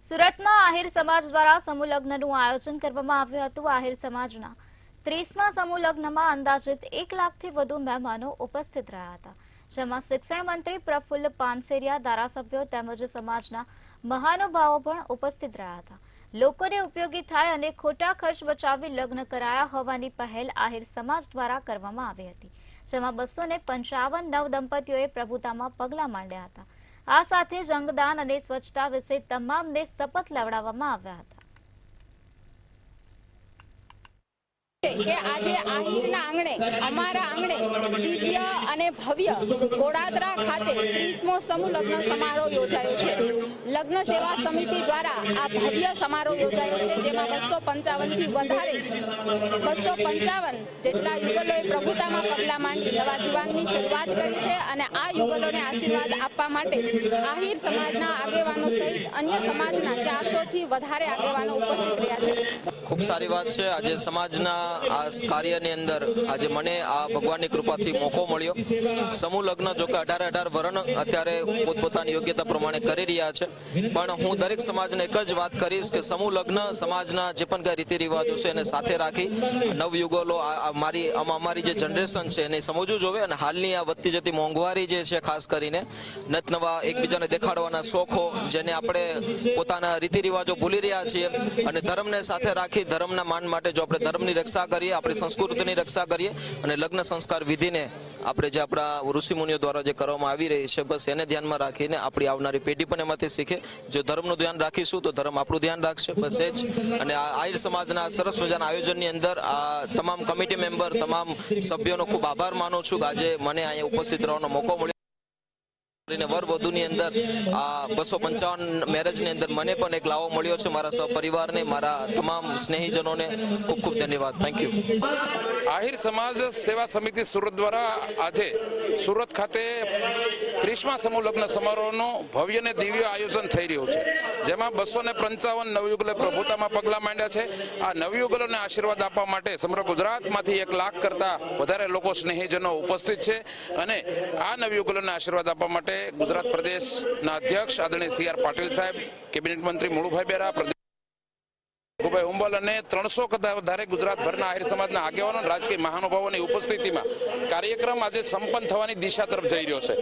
સુરતમાં આહિર સમાજ દ્વારા સમૂહ લગ્નનું આયોજન કરવામાં આવ્યું હતું। આહિર સમાજના 30મા સમૂહ લગ્નમાં અંદાજિત 1 લાખથી વધુ મહેમાનો ઉપસ્થિત રહ્યા હતા, જેમાં શિક્ષણ મંત્રી પ્રફુલ્લ પાનસેરિયા, ધારાસભ્યો તેમજ સમાજના મહાનુભાવો પણ ઉપસ્થિત રહ્યા હતા। લોકોને ઉપયોગી થાય અને ખોટા ખર્ચ બચાવી લગ્ન કરાયા હોવાની પહેલ આહિર સમાજ દ્વારા કરવામાં આવી હતી, જેમાં 255 નવદંપતીઓએ પ્રભુતામાં પગલાં માંડ્યા હતા। આ સાથે જ અંગદાન અને સ્વચ્છતા વિશે તમામને શપથ લેવડાવવામાં આવ્યા હતા। કે આજે આહિરના આંગણે અમારા આંગણે દિવ્ય અને ભવ્ય ગોડાદરા ખાતે 30મો સમૂહ લગ્ન સમારોહ યોજાયો છે। લગ્ન સેવા સમિતિ દ્વારા આ ભવ્ય સમારોહ યોજાયો છે, જેમાં 255 થી વધારે 255 જેટલા યુગલોએ પ્રભુતામાં પગલાં માંડી નવા જીવનની શરૂઆત કરી છે અને આ યુગલોને આશીર્વાદ આપવા માટે આહિર સમાજના આગેવાનો સહિત અન્ય સમાજના 400 થી વધારે આગેવાનો ઉપસ્થિત રહ્યા છે। ખૂબ સારી વાત છે। આજે સમાજના આ કાર્યની અંદર આજે મને આ ભગવાનની કૃપાથી મોકો મળ્યો। સમૂહ લગ્ન જો કે 18 વરણ અત્યારે પોતપોતાની યોગ્યતા પ્રમાણે કરી રહ્યા છે, પણ હું દરેક સમાજને એક જ વાત કરીશ કે સમૂહ લગ્ન સમાજના જે પણ કઈ રીતિ રિવાજો છે એને સાથે રાખી નવયુગલો અમારી જે જનરેશન છે એને સમજવું જોઈએ અને હાલની આ વધતી જતી મોંઘવારી જે છે, ખાસ કરીને નતનવા એકબીજાને દેખાડવાના શોખો, જેને આપણે પોતાના રીતિ રિવાજો ભૂલી રહ્યા છીએ અને ધર્મને સાથે રાખી ધર્મના માન માટે જો આપણે ધર્મની રક્ષા કરીએ, આપણી સંસ્કૃતિની રક્ષા કરીએ અને લગ્ન સંસ્કાર વિધિને આપણે જે આપણા ઋષિમુનિઓ દ્વારા જે કરવામાં આવી રહી છે, બસ એને ધ્યાનમાં રાખીને આપણી આવનારી પેઢી પણ એમાંથી શીખે। જો ધર્મનું ધ્યાન રાખીશું તો ધર્મ આપણું ધ્યાન રાખશે, બસ એ જ। અને આ આહિર સમાજના સરસ મજાના આયોજનની અંદર આ તમામ કમિટી મેમ્બર, તમામ સભ્યોનો ખૂબ આભાર માનું છું કે આજે મને અહીંયા ઉપસ્થિત રહેવાનો મોકો મળ્યો। વર વધુની અંદર આ 255 મેરેજની અંદર મને પણ એક લાવો મળ્યો છે। મારા સહપરિવારને, મારા તમામ સ્નેહીજનોને ખૂબ ખૂબ ધન્યવાદ। Thank you. આહિર સમાજ સેવા સમિતિ સુરત દ્વારા આજે સુરત ખાતે 30મા સમૂહ લગ્ન સમારોહનું ભવ્ય અને દિવ્ય આયોજન થઈ રહ્યું છે, જેમાં 255 નવયુગલોએ પ્રભુતામાં પગલાં માંડ્યા છે। આ નવયુગલોને આશીર્વાદ આપવા માટે સમગ્ર ગુજરાતમાંથી 1 લાખ કરતા વધારે લોકો સ્નેહીજનો ઉપસ્થિત છે અને આ નવયુગલોને આશીર્વાદ આપવા માટે ગુજરાત પ્રદેશના અધ્યક્ષ આદરણીય સી આર પાટીલ સાહેબ, કેબિનેટ મંત્રી મુળુભાઈ બેરા, ભગુભાઈ હુંબલ અને 300 કરતા વધારે ગુજરાતભરના આહિર સમાજના આગેવાનો, રાજકીય મહાનુભાવોની ઉપસ્થિતિમાં કાર્યક્રમ આજે સંપન્ન થવાની દિશા તરફ જઈ રહ્યો છે।